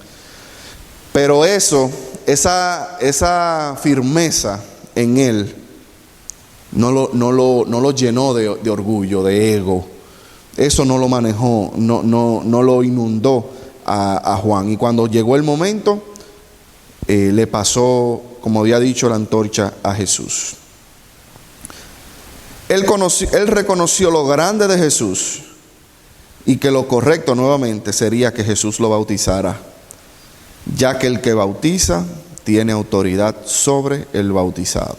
Speaker 2: Pero esa firmeza en él no lo llenó de orgullo, de ego. Eso no lo manejó, no lo inundó a Juan. Y cuando llegó el momento, le pasó, como había dicho, la antorcha a Jesús. Él reconoció lo grande de Jesús, y que lo correcto nuevamente sería que Jesús lo bautizara, ya que el que bautiza tiene autoridad sobre el bautizado.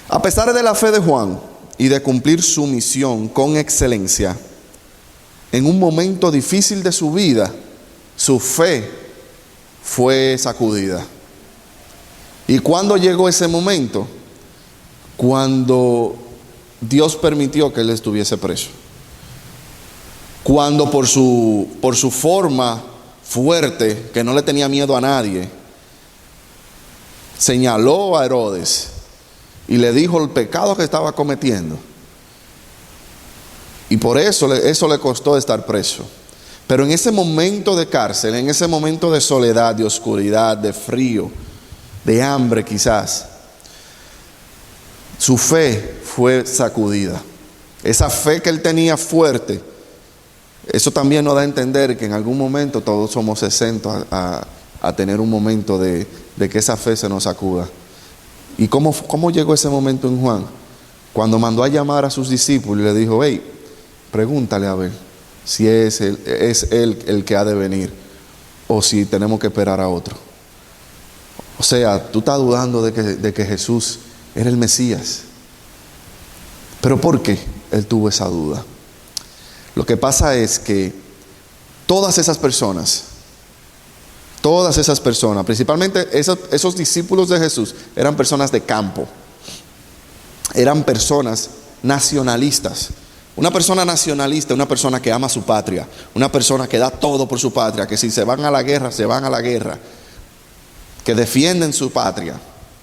Speaker 2: A pesar de la fe de Juan y de cumplir su misión con excelencia, en un momento difícil de su vida, su fe fue sacudida. ¿Y cuándo llegó ese momento? Cuando Dios permitió que él estuviese preso. Cuando por su forma fuerte, que no le tenía miedo a nadie, señaló a Herodes y le dijo el pecado que estaba cometiendo. Y por eso le costó estar preso. Pero en ese momento de cárcel, en ese momento de soledad, de oscuridad, de frío, de hambre quizás, su fe fue sacudida. Esa fe que él tenía fuerte, eso también nos da a entender que en algún momento todos somos exentos a tener un momento de que esa fe se nos sacuda. ¿Y cómo llegó ese momento en Juan? Cuando mandó a llamar a sus discípulos y le dijo: hey, pregúntale a ver si es él el que ha de venir, o si tenemos que esperar a otro. O sea, tú estás dudando de que Jesús era el Mesías. ¿Pero por qué él tuvo esa duda? Lo que pasa es que todas esas personas, principalmente esos discípulos de Jesús, eran personas de campo, eran personas nacionalistas. Una persona nacionalista, una persona que ama su patria, una persona que da todo por su patria, que si se van a la guerra, se van a la guerra, que defienden su patria.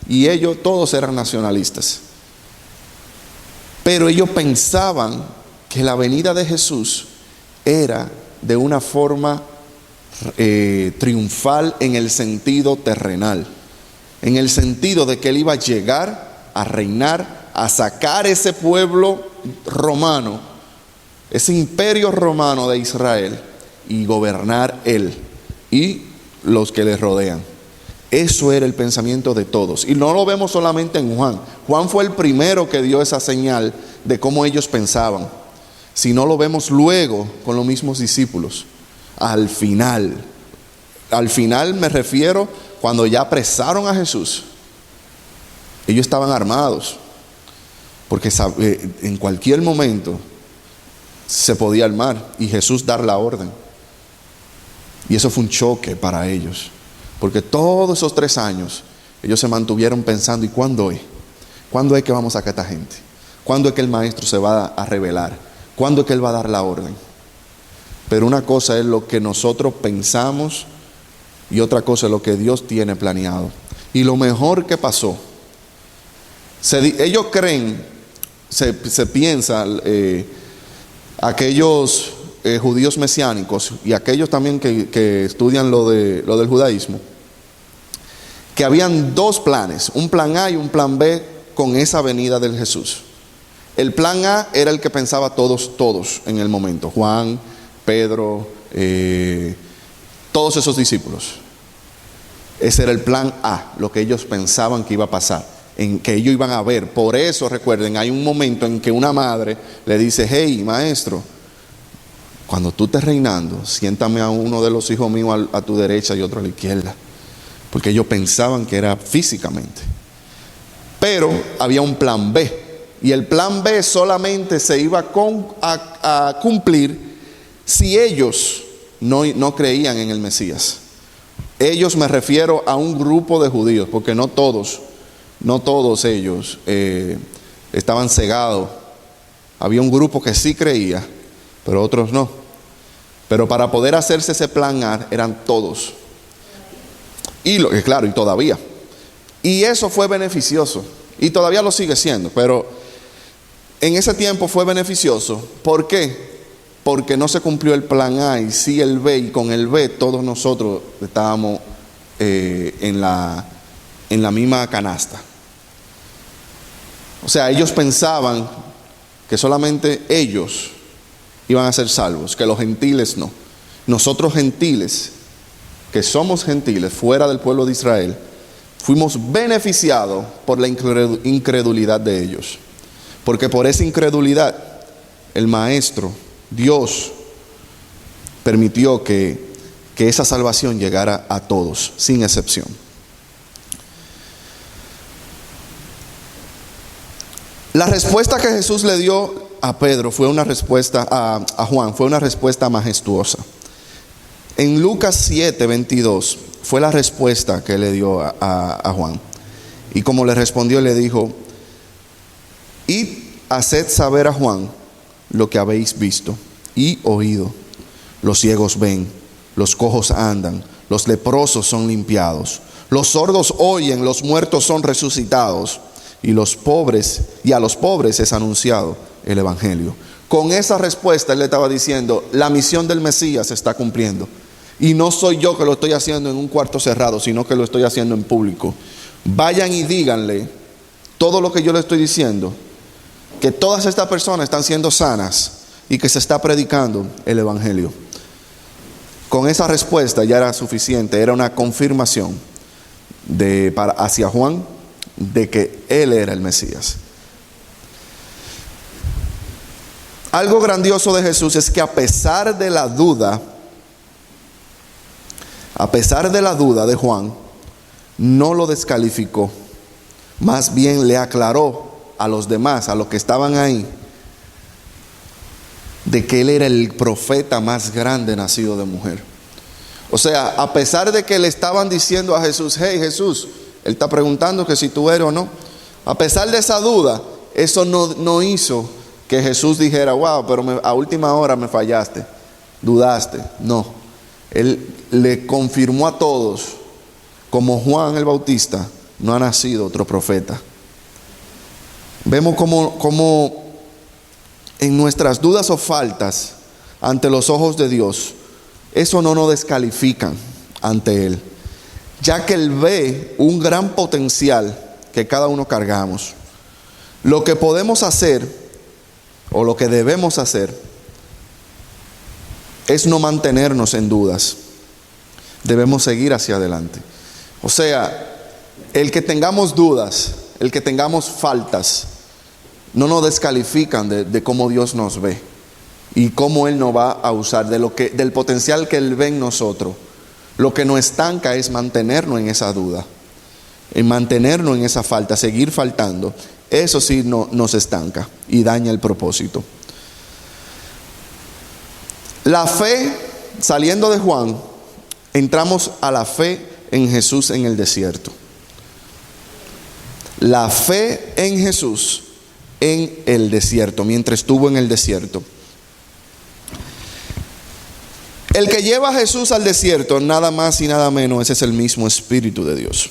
Speaker 2: Y ellos todos eran nacionalistas. Pero ellos pensaban que la venida de Jesús era de una forma triunfal en el sentido terrenal, en el sentido de que Él iba a llegar a reinar, a sacar ese pueblo romano, ese imperio romano de Israel, y gobernar Él y los que le rodean. Eso era el pensamiento de todos. Y no lo vemos solamente en Juan. Juan fue el primero que dio esa señal de cómo ellos pensaban. Sino lo vemos luego con los mismos discípulos. Al final me refiero cuando ya apresaron a Jesús. Ellos estaban armados. Porque en cualquier momento se podía armar y Jesús dar la orden. Y eso fue un choque para ellos. Porque todos esos 3 años ellos se mantuvieron pensando: ¿y cuándo es? ¿Cuándo es que vamos a sacar a esta gente? ¿Cuándo es que el maestro se va a revelar? ¿Cuándo es que él va a dar la orden? Pero una cosa es lo que nosotros pensamos y otra cosa es lo que Dios tiene planeado. Y lo mejor que pasó, ellos creen, se piensa, aquellos judíos mesiánicos y aquellos también que estudian lo del judaísmo, que habían 2 planes, un plan A y un plan B con esa venida del Jesús. El plan A era el que pensaba todos en el momento: Juan, Pedro, todos esos discípulos. Ese era el plan A, lo que ellos pensaban que iba a pasar, en que ellos iban a ver. Por eso, recuerden, hay un momento en que una madre le dice: hey, maestro, cuando tú estés reinando, siéntame a uno de los hijos míos a tu derecha y otro a la izquierda. Porque ellos pensaban que era físicamente. Pero había un plan B. Y el plan B solamente se iba a cumplir si ellos no creían en el Mesías. Ellos, me refiero a un grupo de judíos, porque no todos ellos estaban cegados. Había un grupo que sí creía, pero otros no. Pero para poder hacerse ese plan A eran todos. Y claro, y todavía. Y eso fue beneficioso. Y todavía lo sigue siendo. Pero en ese tiempo fue beneficioso. ¿Por qué? Porque no se cumplió el plan A y sí el B. Y con el B todos nosotros estábamos en la misma canasta. O sea, ellos pensaban que solamente ellos iban a ser salvos, que los gentiles no. Nosotros gentiles, que somos gentiles fuera del pueblo de Israel, fuimos beneficiados por la incredulidad de ellos. Porque por esa incredulidad, el Maestro, Dios, permitió que esa salvación llegara a todos, sin excepción. La respuesta que Jesús le dio a Pedro fue una respuesta, a Juan, fue una respuesta majestuosa. En Lucas 7:22 fue la respuesta que le dio a Juan. Y como le respondió, le dijo: id, haced saber a Juan lo que habéis visto y oído. Los ciegos ven, los cojos andan, los leprosos son limpiados, los sordos oyen, los muertos son resucitados, y a los pobres es anunciado el evangelio. Con esa respuesta él le estaba diciendo: la misión del Mesías se está cumpliendo. Y no soy yo que lo estoy haciendo en un cuarto cerrado, sino que lo estoy haciendo en público. Vayan y díganle todo lo que yo le estoy diciendo, que todas estas personas están siendo sanas y que se está predicando el evangelio. Con esa respuesta ya era suficiente, era una confirmación hacia Juan de que él era el Mesías. Algo grandioso de Jesús es que a pesar de la duda de Juan, no lo descalificó. Más bien le aclaró a los demás, a los que estaban ahí, de que él era el profeta más grande nacido de mujer. O sea, a pesar de que le estaban diciendo a Jesús, hey Jesús, él está preguntando que si tú eres o no. A pesar de esa duda, eso no hizo que Jesús dijera, wow, pero a última hora me fallaste, dudaste. No, él le confirmó a todos, como Juan el Bautista, no ha nacido otro profeta. Vemos como en nuestras dudas o faltas ante los ojos de Dios, eso no nos descalifican ante Él, ya que Él ve un gran potencial que cada uno cargamos. Lo que podemos hacer, o lo que debemos hacer, es no mantenernos en dudas. Debemos seguir hacia adelante. O sea, el que tengamos dudas, el que tengamos faltas, no nos descalifican de cómo Dios nos ve y cómo Él nos va a usar, del potencial que Él ve en nosotros. Lo que nos estanca es mantenernos en esa duda, en mantenernos en esa falta, seguir faltando. Eso sí nos estanca y daña el propósito. La fe, saliendo de Juan, entramos a la fe en Jesús en el desierto. La fe en Jesús en el desierto, mientras estuvo en el desierto. El que lleva a Jesús al desierto, nada más y nada menos, ese es el mismo Espíritu de Dios.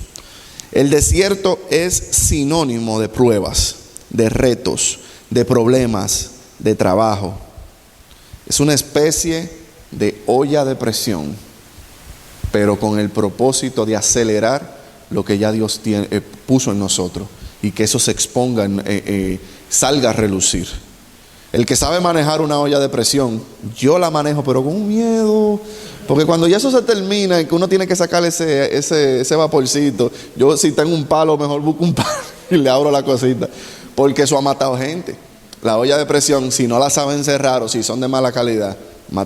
Speaker 2: El desierto es sinónimo de pruebas, de retos, de problemas, de trabajo. Es una especie de olla de presión, pero con el propósito de acelerar lo que ya Dios puso en nosotros y que eso se exponga, salga a relucir. El que sabe manejar una olla de presión, yo la manejo pero con un miedo, porque cuando ya eso se termina y que uno tiene que sacar ese vaporcito, yo si tengo un palo mejor busco un palo y le abro la cosita, porque eso ha matado gente. La olla de presión, si no la saben cerrar o si son de mala calidad,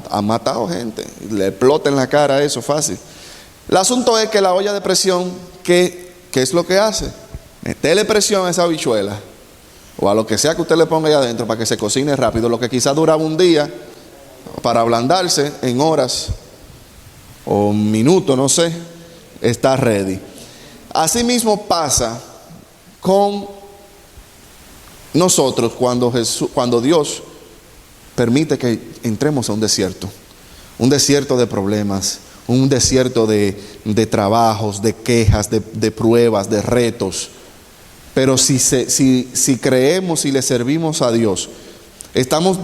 Speaker 2: ha matado gente, le explota en la cara eso fácil. El asunto es que la olla de presión, ¿qué es lo que hace? Meterle presión a esa habichuela o a lo que sea que usted le ponga ahí adentro para que se cocine rápido. Lo que quizás duraba un día para ablandarse en horas o minutos, no sé, está ready. Así mismo pasa con nosotros cuando Dios permite que entremos a un desierto de problemas, un desierto de trabajos, de quejas, de pruebas, de retos. Pero si creemos y le servimos a Dios, estamos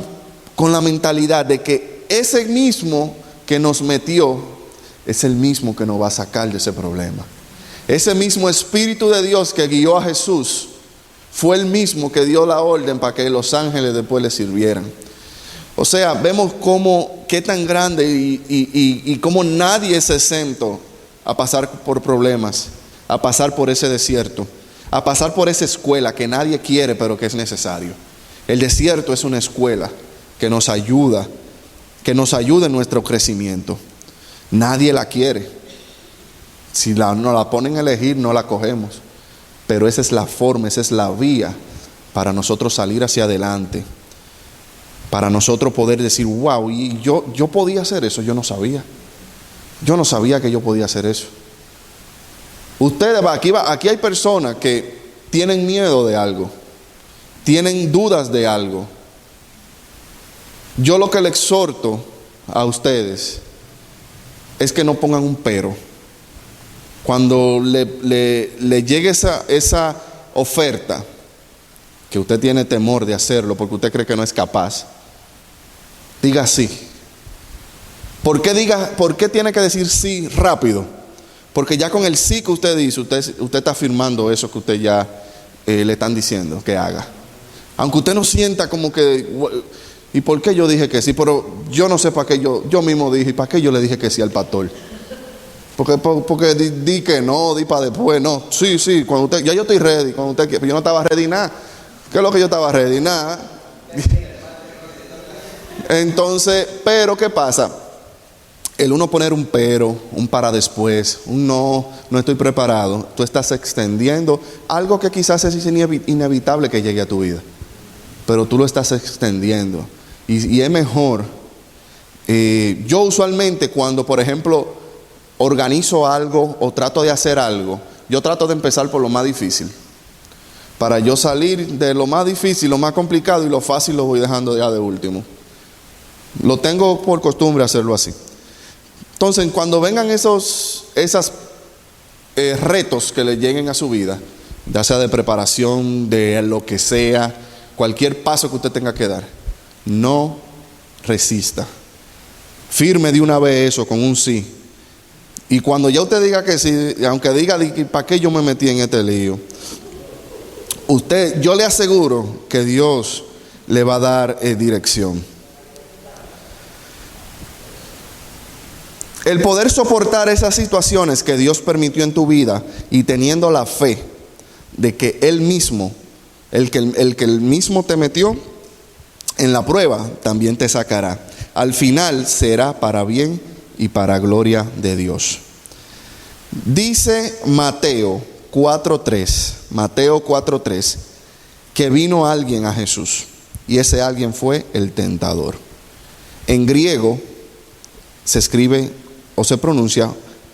Speaker 2: con la mentalidad de que ese mismo que nos metió es el mismo que nos va a sacar de ese problema. Ese mismo Espíritu de Dios que guió a Jesús fue el mismo que dio la orden para que los ángeles después le sirvieran. O sea, vemos qué tan grande y cómo nadie es exento a pasar por problemas, a pasar por ese desierto, a pasar por esa escuela que nadie quiere pero que es necesario. El desierto es una escuela que nos ayuda en nuestro crecimiento. Nadie la quiere. Si nos la ponen a elegir, no la cogemos. Pero esa es la forma, esa es la vía para nosotros salir hacia adelante. Para nosotros poder decir, wow, y yo podía hacer eso, yo no sabía. Yo no sabía que yo podía hacer eso. Ustedes, aquí hay personas que tienen miedo de algo, tienen dudas de algo. Yo lo que le exhorto a ustedes es que no pongan un pero. Cuando le llegue esa oferta, que usted tiene temor de hacerlo porque usted cree que no es capaz, diga sí. ¿Por qué tiene que decir sí rápido? Porque ya con el sí que usted dice, usted está afirmando eso que usted ya le están diciendo que haga. Aunque usted no sienta como que, ¿y por qué yo dije que sí? Pero yo no sé para qué yo mismo dije, ¿para qué yo le dije que sí al pastor? Porque di que no, di para después, no. Sí, cuando usted, ya yo estoy ready, cuando usted quiera. Yo no estaba ready nada. ¿Qué es lo que yo estaba ready? Nada. Entonces, pero ¿qué pasa? El uno poner un pero, un para después, un no estoy preparado, tú estás extendiendo algo que quizás es inevitable que llegue a tu vida, pero tú lo estás extendiendo y es mejor. Yo usualmente cuando, por ejemplo, organizo algo o trato de hacer algo, yo trato de empezar por lo más difícil, para yo salir de lo más difícil, lo más complicado, y lo fácil lo voy dejando ya de último. Lo tengo por costumbre hacerlo así. Entonces, cuando vengan esos retos que le lleguen a su vida, ya sea de preparación, de lo que sea, cualquier paso que usted tenga que dar, no resista. Firme de una vez eso con un sí. Y cuando ya usted diga que sí, aunque diga, ¿para qué yo me metí en este lío? Yo le aseguro que Dios le va a dar dirección. El poder soportar esas situaciones que Dios permitió en tu vida y teniendo la fe de que Él mismo, el que Él mismo te metió en la prueba, también te sacará. Al final será para bien y para gloria de Dios. Dice Mateo 4:3, que vino alguien a Jesús y ese alguien fue el tentador. En griego se escribe o se pronuncia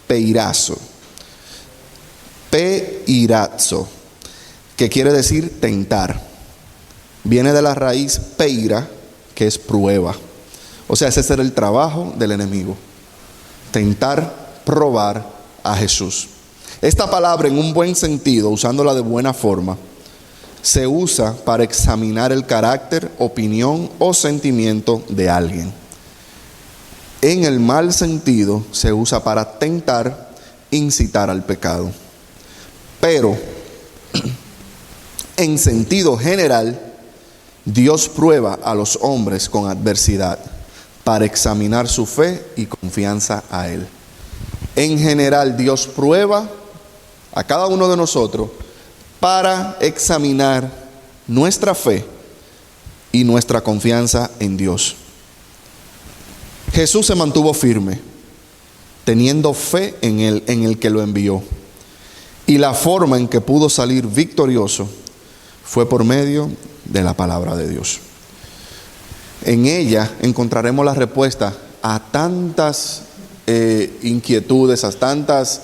Speaker 2: peirazo, que quiere decir tentar. Viene de la raíz peira, que es prueba. O sea, ese era el trabajo del enemigo: tentar, probar a Jesús. Esta palabra, en un buen sentido, usándola de buena forma, se usa para examinar el carácter, opinión o sentimiento de alguien. En el mal sentido se usa para tentar, incitar al pecado. Pero en sentido general, Dios prueba a los hombres con adversidad para examinar su fe y confianza a Él. En general, Dios prueba a cada uno de nosotros para examinar nuestra fe y nuestra confianza en Dios. Jesús se mantuvo firme, teniendo fe en el que lo envió. Y la forma en que pudo salir victorioso fue por medio de la palabra de Dios. En ella encontraremos la respuesta a tantas inquietudes, a tantas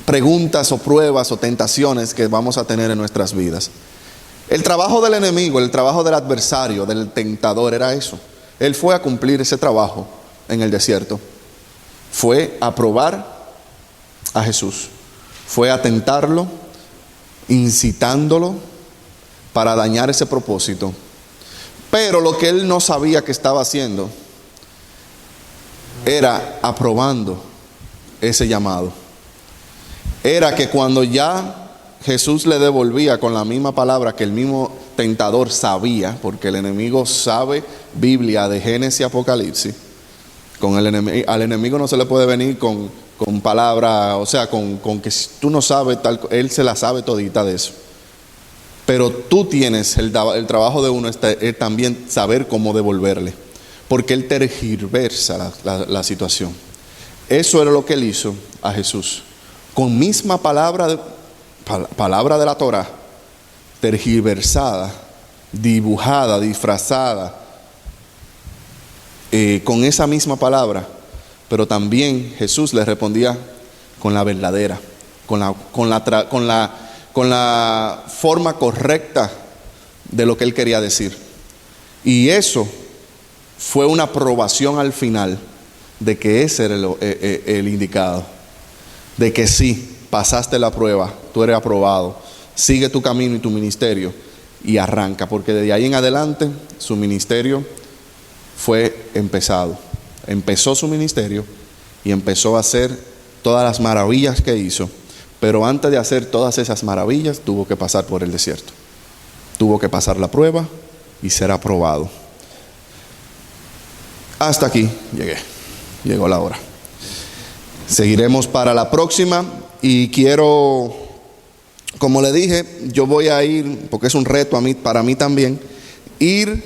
Speaker 2: preguntas o pruebas o tentaciones que vamos a tener en nuestras vidas. El trabajo del enemigo, el trabajo del adversario, del tentador, era eso. Él fue a cumplir ese trabajo en el desierto. Fue a probar a Jesús. Fue a tentarlo, incitándolo para dañar ese propósito. Pero lo que él no sabía que estaba haciendo era aprobando ese llamado. Era que cuando ya Jesús le devolvía con la misma palabra que el mismo tentador sabía, porque el enemigo sabe Biblia de Génesis y Apocalipsis. Al enemigo no se le puede venir con palabra, o sea, con que si tú no sabes, él se la sabe todita de eso. Pero tú tienes el trabajo de uno es también saber cómo devolverle, porque él tergiversa la situación. Eso era lo que él hizo a Jesús, con misma palabra de la Torá, tergiversada, dibujada, disfrazada, con esa misma palabra. Pero también Jesús le respondía con la verdadera, con la forma correcta de lo que él quería decir. Y eso fue una aprobación al final de que ese era el indicado, de que sí, pasaste la prueba, tú eres aprobado, sigue tu camino y tu ministerio y arranca, porque desde ahí en adelante su ministerio fue empezó su ministerio y empezó a hacer todas las maravillas que hizo. Pero antes de hacer todas esas maravillas tuvo que pasar por el desierto, tuvo que pasar la prueba y ser aprobado. Hasta aquí llegó la hora. Seguiremos para la próxima. Y quiero, como le dije, yo voy a ir, porque es un reto para mí también, ir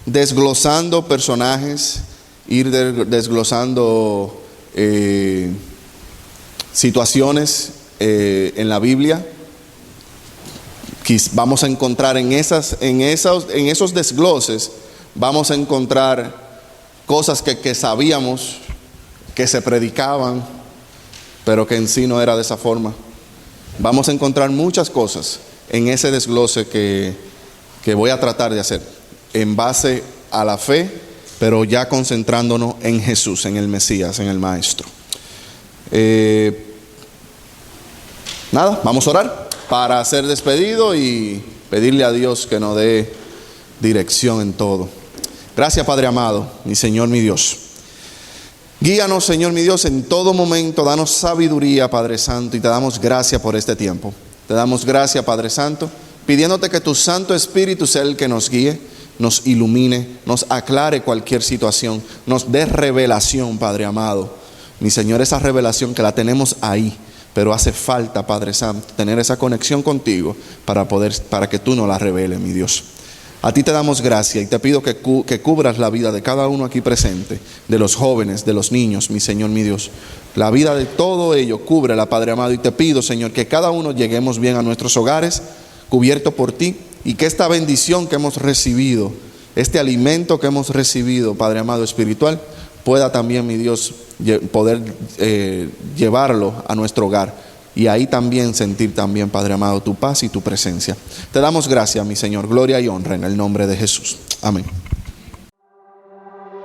Speaker 2: desglosando personajes, ir desglosando situaciones en la Biblia Vamos a encontrar en esos desgloses, vamos a encontrar cosas que sabíamos que se predicaban, pero que en sí no era de esa forma. Vamos a encontrar muchas cosas en ese desglose que voy a tratar de hacer en base a la fe, pero ya concentrándonos en Jesús, en el Mesías, en el Maestro. Nada, vamos a orar para ser despedido y pedirle a Dios que nos dé dirección en todo. Gracias, Padre amado, mi Señor, mi Dios. Guíanos, Señor, mi Dios, en todo momento. Danos sabiduría, Padre Santo, y te damos gracias por este tiempo. Te damos gracias, Padre Santo, pidiéndote que tu Santo Espíritu sea el que nos guíe, nos ilumine, nos aclare cualquier situación, nos dé revelación, Padre amado. Mi Señor, esa revelación que la tenemos ahí, pero hace falta, Padre Santo, tener esa conexión contigo para que tú nos la reveles, mi Dios. A ti te damos gracias y te pido que cubras la vida de cada uno aquí presente, de los jóvenes, de los niños, mi Señor, mi Dios. La vida de todo ello, cúbrela, Padre amado, y te pido, Señor, que cada uno lleguemos bien a nuestros hogares, cubierto por ti, y que esta bendición que hemos recibido, este alimento que hemos recibido, Padre amado, espiritual, pueda también, mi Dios, poder llevarlo a nuestro hogar. Y ahí también sentir también, Padre amado, tu paz y tu presencia. Te damos gracias, mi Señor, gloria y honra en el nombre de Jesús. Amén.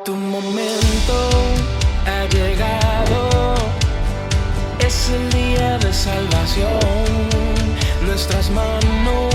Speaker 1: Tu momento ha llegado, es el día de salvación. Nuestras manos